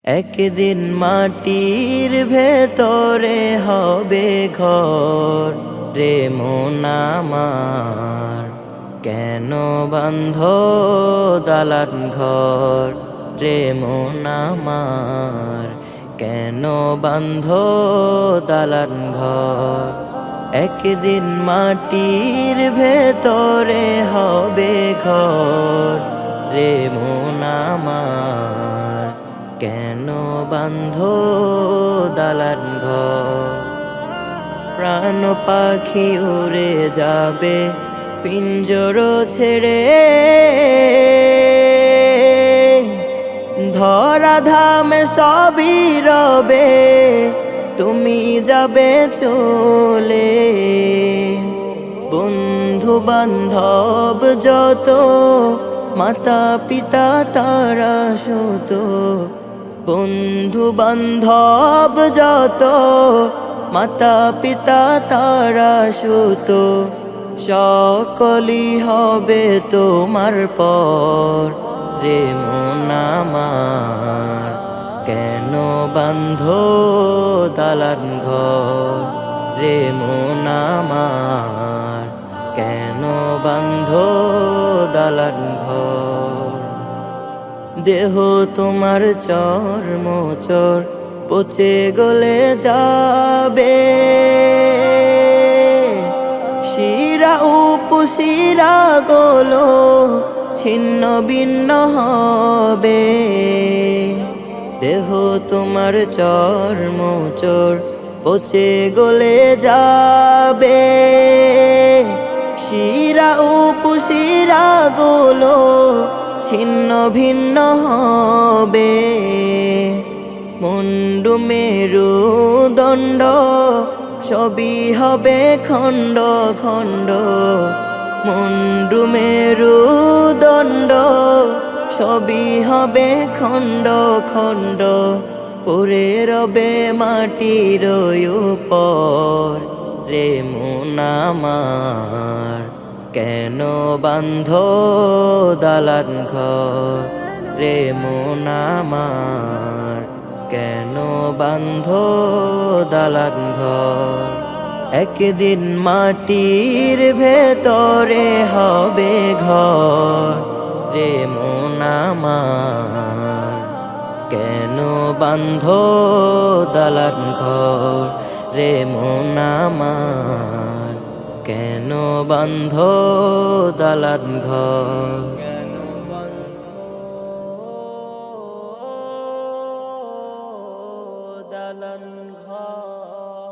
একদিন মাটির ভেতরে হবে ঘর রে মন আমার, কেন বাঁধ দালান ঘর রে মন আমার, কেন বাঁধ দালান ঘর। একদিন মাটির ভেতরে হবে ঘর রে মন আমার, কেন বাঁধ দালান ঘর। প্রাণ পাখি উড়ে যাবে পিঞ্জর ছেড়ে, ধরা ধামে সবই রবে তুমি যাবে চলে। বন্ধু বান্ধব যত মাতা পিতা তারা সুত, বন্ধু বান্ধব যত মাতা পিতা তারা সুত, সকলই হবে তোমার পর রে মন আমার, কেন বাঁধ দালান ঘর রে মন আমার, কেন বাঁধ দালান ঘর। দেহ তোমার চর্মচর পচে গলে যাবে, শিরা উপশিরা গুলো ছিন্ন ভিন্ন হবে। দেহ তোমার চর্মচর পচে গলে যাবে, শিরা উপশিরা গুলো ছিন্ন ভিন্ন হবে। মুন্ডু মেরু দণ্ড সবই হবে খণ্ড খণ্ড, মুন্ডু মেরু দণ্ড সবই হবে খণ্ড খণ্ড। পড়ে রবে মাটির উপর রে মন আমার, কেন বাঁধ দালান ঘর রে মন আমার, কেন বাঁধ দালান ঘর। একদিন মাটির ভেতরে হবে ঘর রে মন আমার, কেন বাঁধ দালান ঘর রে মন আমার, কেন বাঁধ দালান ঘর। দালান ঘর।